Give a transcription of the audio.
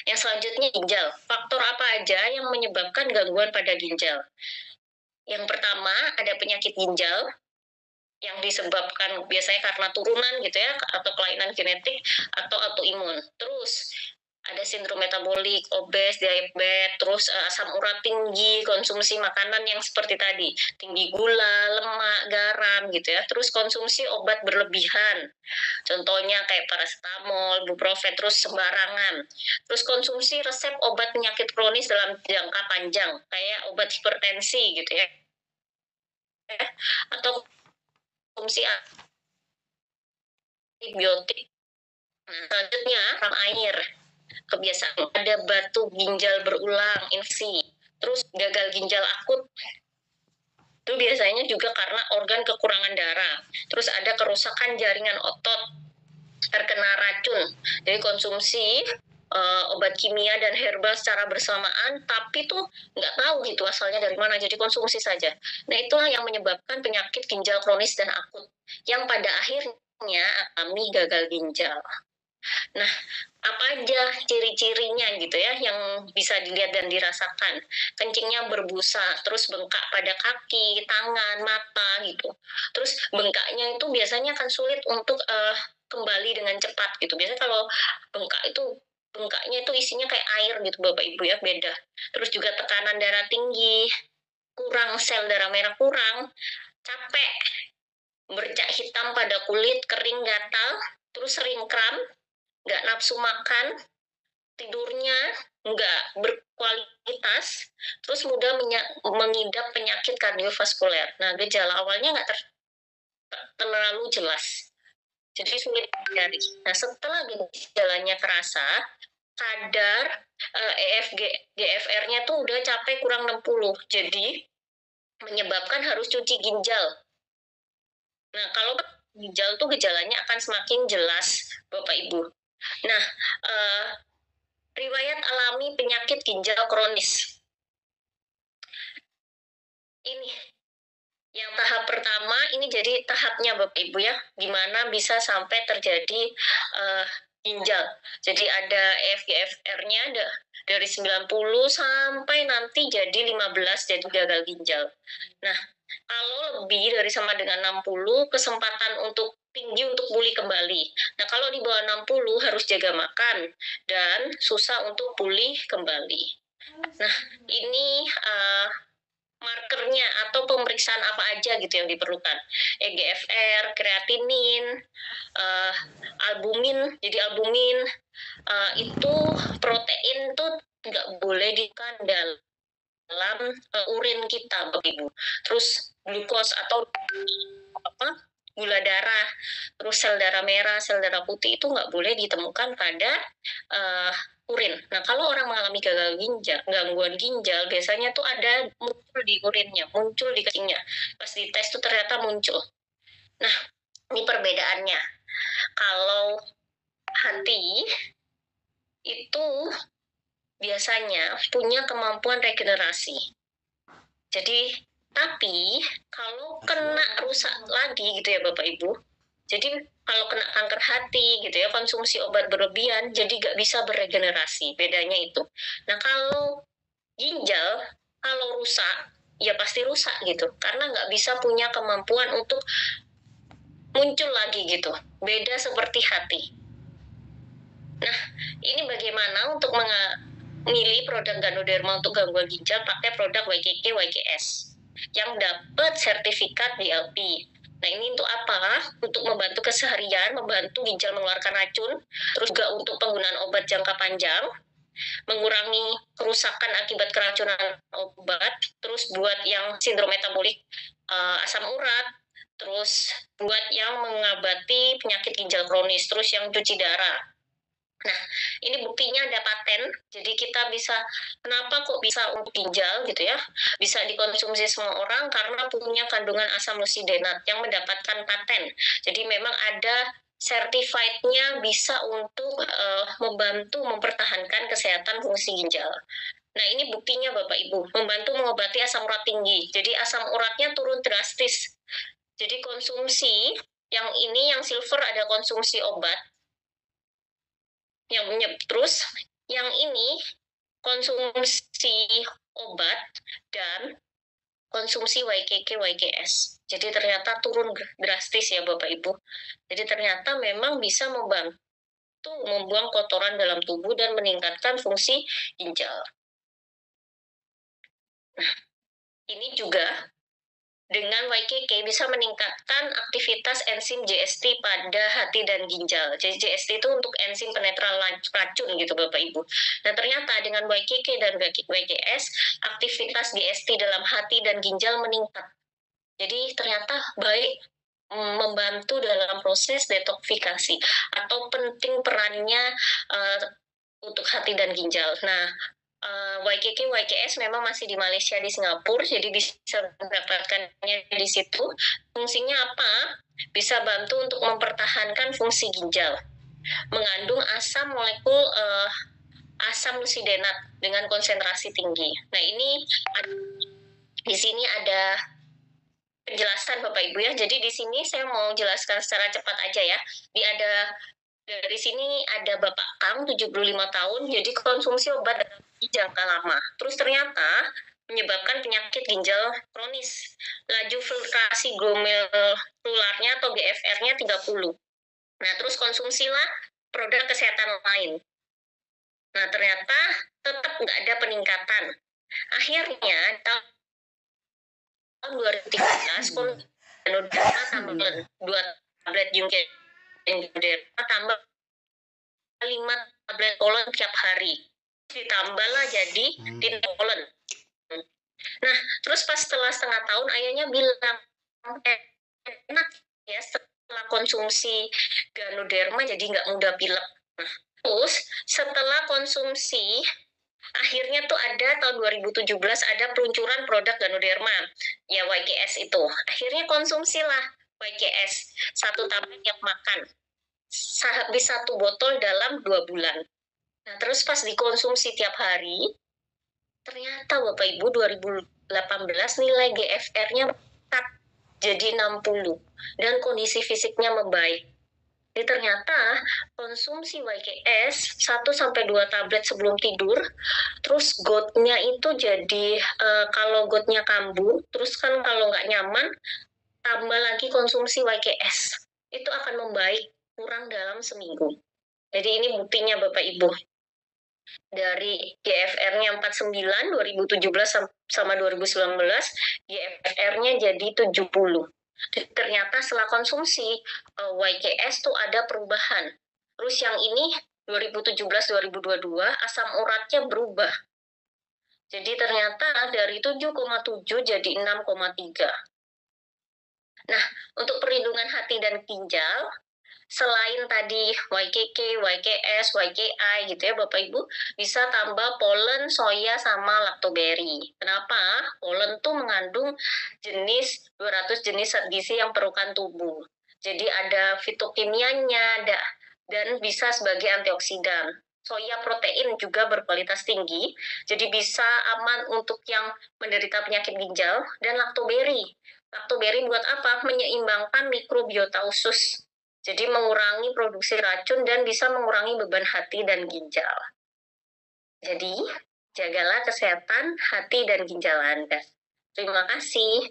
Yang selanjutnya ginjal. Faktor apa aja yang menyebabkan gangguan pada ginjal? Yang pertama ada penyakit ginjal yang disebabkan biasanya karena turunan gitu ya, atau kelainan genetik atau autoimun. Terus ada sindrom metabolik, obes, diabetes, terus asam urat tinggi, konsumsi makanan yang seperti tadi, tinggi gula, lemak, garam gitu ya. Terus konsumsi obat berlebihan, contohnya kayak paracetamol, ibuprofen, terus sembarangan. Terus konsumsi resep obat penyakit kronis dalam jangka panjang, kayak obat hipertensi gitu ya, atau konsumsi antibiotik. Nah, selanjutnya kurang air. Kebiasaan ada batu ginjal berulang, infeksi. Terus gagal ginjal akut itu biasanya juga karena organ kekurangan darah. Terus ada kerusakan jaringan otot, terkena racun. Jadi konsumsi obat kimia dan herbal secara bersamaan, tapi tuh nggak tahu gitu asalnya dari mana, jadi konsumsi saja. Nah, itulah yang menyebabkan penyakit ginjal kronis dan akut, yang pada akhirnya alami gagal ginjal. Nah, apa aja ciri-cirinya gitu ya yang bisa dilihat dan dirasakan? Kencingnya berbusa, terus bengkak pada kaki, tangan, mata gitu. Terus bengkaknya itu biasanya akan sulit untuk kembali dengan cepat gitu. Biasanya kalau bengkaknya itu isinya kayak air gitu Bapak Ibu ya, beda. Terus juga tekanan darah tinggi, kurang sel darah merah kurang, capek, bercak hitam pada kulit, kering gatal, terus sering kram, nggak nafsu makan, tidurnya nggak berkualitas, terus mudah mengidap penyakit kardiovaskuler. Nah, gejala awalnya nggak terlalu jelas, jadi sulit dicari. Nah, setelah gejalanya kerasa, kadar EFG, GFR-nya tuh udah capai kurang 60, jadi menyebabkan harus cuci ginjal. Nah, kalau ginjal tuh gejalanya akan semakin jelas, Bapak Ibu. Nah, riwayat alami penyakit ginjal kronis. Ini yang tahap pertama, ini jadi tahapnya Bapak Ibu ya, gimana bisa sampai terjadi ginjal. Jadi ada EFGFR-nya ada dari 90 sampai nanti jadi 15 jadi gagal ginjal. Nah, kalau lebih dari sama dengan 60, kesempatan untuk tinggi untuk pulih kembali. Nah, kalau di bawah 60 harus jaga makan dan susah untuk pulih kembali. Nah, ini markernya atau pemeriksaan apa aja gitu yang diperlukan. EGFR, kreatinin, albumin. Jadi albumin itu protein tuh nggak boleh dikandal dalam urin kita, Bapak Ibu. Terus glukos atau gula darah, terus sel darah merah, sel darah putih itu nggak boleh ditemukan pada urin. Nah, kalau orang mengalami gagal ginjal, gangguan ginjal, biasanya tuh ada muncul di urinnya, muncul di kencingnya. Pas dites tuh ternyata muncul. Nah, ini perbedaannya. Kalau hati itu biasanya punya kemampuan regenerasi. Jadi, tapi kalau kena rusak lagi gitu ya Bapak Ibu, jadi kalau kena kanker hati gitu ya, konsumsi obat berlebihan, jadi nggak bisa beregenerasi, bedanya itu. Nah, kalau ginjal, kalau rusak, ya pasti rusak gitu, karena nggak bisa punya kemampuan untuk muncul lagi gitu, beda seperti hati. Nah, ini bagaimana untuk memilih produk Ganoderma untuk gangguan ginjal pakai produk YKK, YKS yang dapat sertifikat GLP. Nah, ini untuk apa? Untuk membantu keseharian, membantu ginjal mengeluarkan racun, terus juga untuk penggunaan obat jangka panjang, mengurangi kerusakan akibat keracunan obat, terus buat yang sindrom metabolik, asam urat, terus buat yang mengobati penyakit ginjal kronis, terus yang cuci darah. Nah, ini buktinya ada paten, jadi kita bisa, kenapa kok bisa untuk ginjal gitu ya, bisa dikonsumsi semua orang karena punya kandungan asam nusidenat yang mendapatkan paten. Jadi memang ada certified-nya bisa untuk membantu mempertahankan kesehatan fungsi ginjal. Nah, ini buktinya Bapak Ibu, membantu mengobati asam urat tinggi. Jadi asam uratnya turun drastis. Jadi konsumsi yang ini yang silver ada konsumsi obat yang terus Yang ini konsumsi obat dan konsumsi YKK YKS. Jadi ternyata turun drastis ya Bapak Ibu. Jadi ternyata memang bisa membantu membuang kotoran dalam tubuh dan meningkatkan fungsi ginjal. Nah, ini juga dengan YKK bisa meningkatkan aktivitas enzim JST pada hati dan ginjal. Jadi JST itu untuk enzim penetral racun gitu Bapak Ibu. Nah ternyata dengan YKK dan YKS, aktivitas JST dalam hati dan ginjal meningkat. Jadi ternyata baik membantu dalam proses detoksifikasi atau penting perannya untuk hati dan ginjal. Nah, YKK, YKS memang masih di Malaysia, di Singapura, jadi bisa mendapatkannya di situ. Fungsinya apa? Bisa bantu untuk mempertahankan fungsi ginjal. Mengandung asam molekul asam lusidenat dengan konsentrasi tinggi. Nah, ini di sini ada penjelasan Bapak Ibu ya. Jadi di sini saya mau jelaskan secara cepat aja ya. Dari sini ada Bapak Kang 75 tahun, jadi konsumsi obat jangka lama. Terus ternyata menyebabkan penyakit ginjal kronis. Laju filtrasi glomerularnya atau GFR-nya 30. Nah, terus konsumsilah produk kesehatan lain. Nah, ternyata tetap nggak ada peningkatan. Akhirnya, tahun 2013, Ganoderma tambah 2 tablet Jungkirderma tambah 5 tablet Polen tiap hari. Ditambahlah jadi Polen. Nah, terus pas setelah setengah tahun, ayahnya bilang, enak ya setelah konsumsi Ganoderma jadi nggak mudah pilek. Nah, terus setelah konsumsi, akhirnya tuh ada tahun 2017 ada peluncuran produk Ganoderma, ya YGS itu. Akhirnya konsumsilah YGS, 1 tablet yang makan. Habis 1 botol dalam 2 bulan. Nah, terus pas dikonsumsi tiap hari, ternyata Bapak Ibu 2018 nilai GFR-nya meningkat jadi 60 dan kondisi fisiknya membaik. Jadi ternyata konsumsi YKS 1-2 tablet sebelum tidur, terus gotnya itu jadi kalau gotnya kambuh, terus kan kalau nggak nyaman, tambah lagi konsumsi YKS. Itu akan membaik kurang dalam seminggu. Jadi ini buktinya Bapak Ibu. Dari GFR-nya 49 2017 sama 2019, GFR-nya jadi 70. Ternyata setelah konsumsi YKS tuh ada perubahan. Terus yang ini 2017-2022 asam uratnya berubah. Jadi ternyata dari 7,7 jadi 6,3. Nah, untuk perlindungan hati dan ginjal, selain tadi YKK, YKS, YKI gitu ya Bapak Ibu, bisa tambah polen, soya, sama lactoberry. Kenapa? Polen tuh mengandung 200 jenis zat gizi yang perlukan tubuh. Jadi ada fitokimianya, dan bisa sebagai antioksidan. Soya protein juga berkualitas tinggi, jadi bisa aman untuk yang menderita penyakit ginjal. Dan lactoberry. Lactoberry buat apa? Menyeimbangkan mikrobiota usus. Jadi mengurangi produksi racun dan bisa mengurangi beban hati dan ginjal. Jadi, jagalah kesehatan hati dan ginjal Anda. Terima kasih.